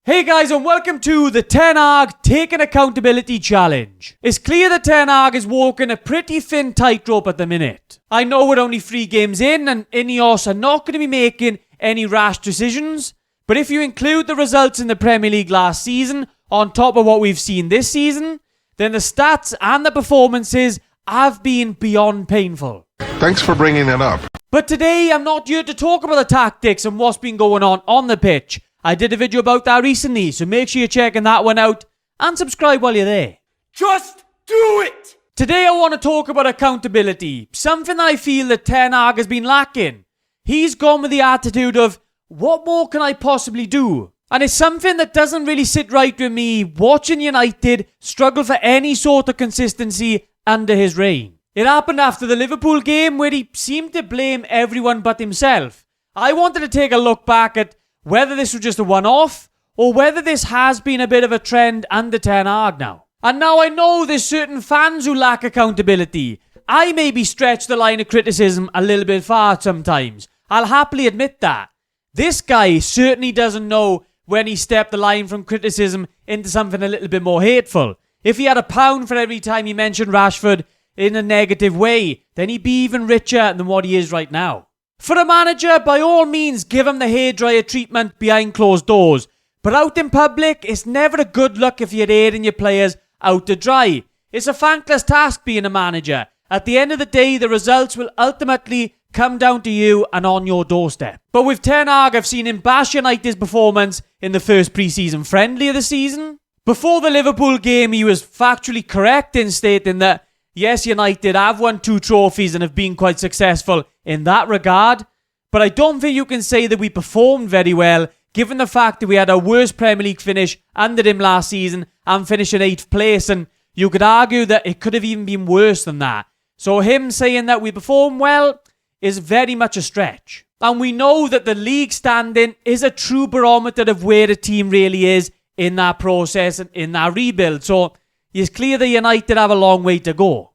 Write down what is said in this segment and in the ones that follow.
Hey guys, and welcome to the Ten Hag Taking Accountability Challenge. It's clear that Ten Hag is walking a pretty thin tightrope at the minute. I know we're only 3 games in and Ineos are not going to be making any rash decisions, but if you include the results in the Premier League last season on top of what we've seen this season, then the stats and the performances have been beyond painful. Thanks for bringing it up. But today I'm not here to talk about the tactics and what's been going on the pitch. I did a video about that recently, so make sure you're checking that one out and subscribe while you're there. Just do it! Today I want to talk about accountability, something that I feel that Ten Hag has been lacking. He's gone with the attitude of, what more can I possibly do? And it's something that doesn't really sit right with me watching United struggle for any sort of consistency under his reign. It happened after the Liverpool game where he seemed to blame everyone but himself. I wanted to take a look back at whether this was just a one-off, or whether this has been a bit of a trend under Ten Hag now. And now I know there's certain fans who lack accountability. I maybe stretch the line of criticism a little bit far sometimes. I'll happily admit that. This guy certainly doesn't know when he stepped the line from criticism into something a little bit more hateful. If he had £1 for every time he mentioned Rashford in a negative way, then he'd be even richer than what he is right now. For a manager, by all means, give him the hairdryer treatment behind closed doors. But out in public, it's never a good look if you're airing your players out to dry. It's a thankless task being a manager. At the end of the day, the results will ultimately come down to you and on your doorstep. But with Ten Hag, I've seen him bash United's performance in the first pre-season friendly of the season. Before the Liverpool game, he was factually correct in stating that yes, United have won 2 trophies and have been quite successful in that regard, but I don't think you can say that we performed very well given the fact that we had our worst Premier League finish under him last season and finished in 8th place, and you could argue that it could have even been worse than that. So him saying that we performed well is very much a stretch. And we know that the league standing is a true barometer of where the team really is in that process and in that rebuild. So it's clear that United have a long way to go.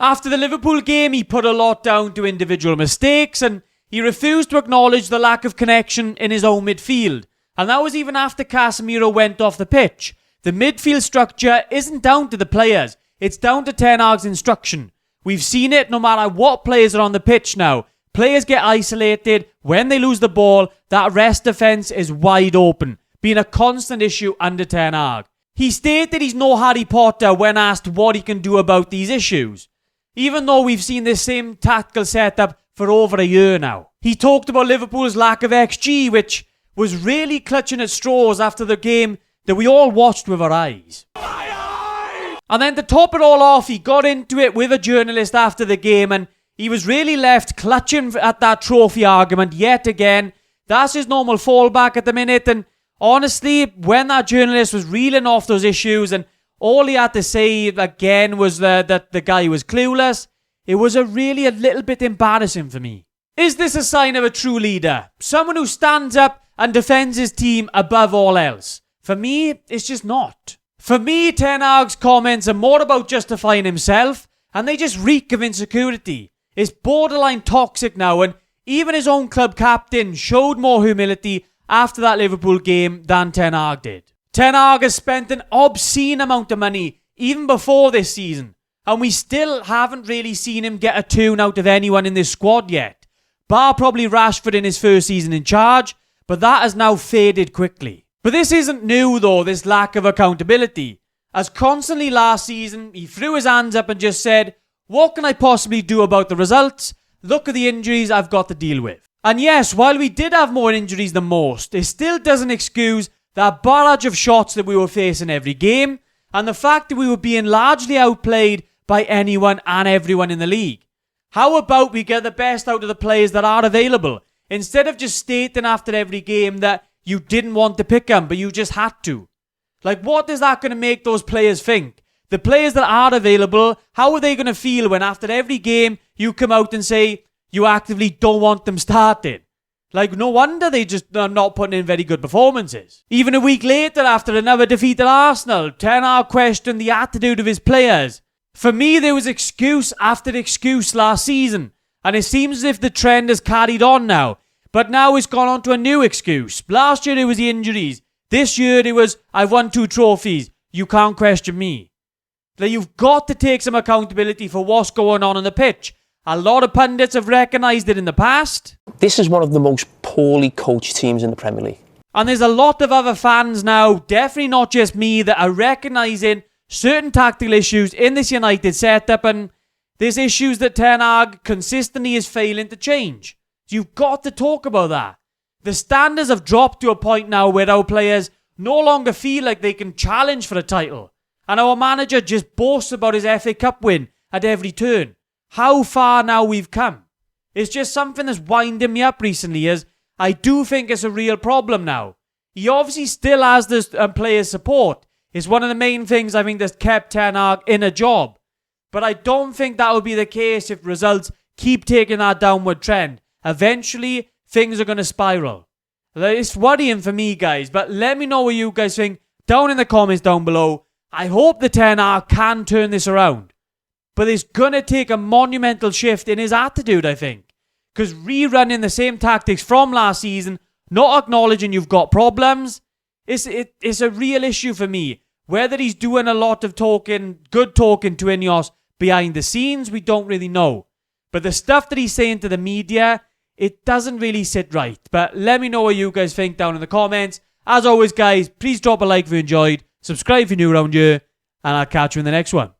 After the Liverpool game, he put a lot down to individual mistakes and he refused to acknowledge the lack of connection in his own midfield. And that was even after Casemiro went off the pitch. The midfield structure isn't down to the players, it's down to Ten Hag's instruction. We've seen it no matter what players are on the pitch now. Players get isolated. When they lose the ball, that rest defence is wide open, being a constant issue under Ten Hag. He stated he's no Harry Potter when asked what he can do about these issues, even though we've seen this same tactical setup for over a year now. He talked about Liverpool's lack of XG, which was really clutching at straws after the game that we all watched with our eyes. And then to top it all off, he got into it with a journalist after the game and he was really left clutching at that trophy argument yet again. That's his normal fallback at the minute, and honestly, when that journalist was reeling off those issues and all he had to say again was that the guy was clueless, it was really a little bit embarrassing for me. Is this a sign of a true leader? Someone who stands up and defends his team above all else? For me, it's just not. For me, Ten Hag's comments are more about justifying himself, and they just reek of insecurity. It's borderline toxic now, and even his own club captain showed more humility after that Liverpool game than Ten Hag did. Ten Hag has spent an obscene amount of money even before this season, and we still haven't really seen him get a tune out of anyone in this squad yet, bar probably Rashford in his first season in charge, but that has now faded quickly. But this isn't new though, this lack of accountability, as constantly last season he threw his hands up and just said, what can I possibly do about the results? Look at the injuries I've got to deal with. And yes, while we did have more injuries than most, it still doesn't excuse that barrage of shots that we were facing every game, and the fact that we were being largely outplayed by anyone and everyone in the league. How about we get the best out of the players that are available, instead of just stating after every game that you didn't want to pick them, but you just had to? Like, what is that going to make those players think? The players that are available, how are they going to feel when after every game you come out and say you actively don't want them started? Like, no wonder they just are not putting in very good performances. Even a week later, after another defeat at Arsenal, Ten Hag questioned the attitude of his players. For me, there was excuse after excuse last season, and it seems as if the trend has carried on now. But now it's gone on to a new excuse. Last year it was the injuries. This year it was, I've won 2 trophies. You can't question me. Like, you've got to take some accountability for what's going on the pitch. A lot of pundits have recognised it in the past. This is one of the most poorly coached teams in the Premier League. And there's a lot of other fans now, definitely not just me, that are recognising certain tactical issues in this United setup, and there's issues that Ten Hag consistently is failing to change. So you've got to talk about that. The standards have dropped to a point now where our players no longer feel like they can challenge for a title. And our manager just boasts about his FA Cup win at every turn. How far now we've come. It's just something that's winding me up recently, as I do think it's a real problem now. He obviously still has this players' support. It's one of the main things I think that's kept Ten Hag in a job. But I don't think that will be the case if results keep taking that downward trend. Eventually, things are going to spiral. It's worrying for me, guys, but let me know what you guys think down in the comments down below. I hope the Ten Hag can turn this around. But it's going to take a monumental shift in his attitude, I think. Because rerunning the same tactics from last season, not acknowledging you've got problems, it's a real issue for me. Whether he's doing a lot of talking, good talking to Ineos behind the scenes, we don't really know. But the stuff that he's saying to the media, it doesn't really sit right. But let me know what you guys think down in the comments. As always, guys, please drop a like if you enjoyed. Subscribe if you're new around here. And I'll catch you in the next one.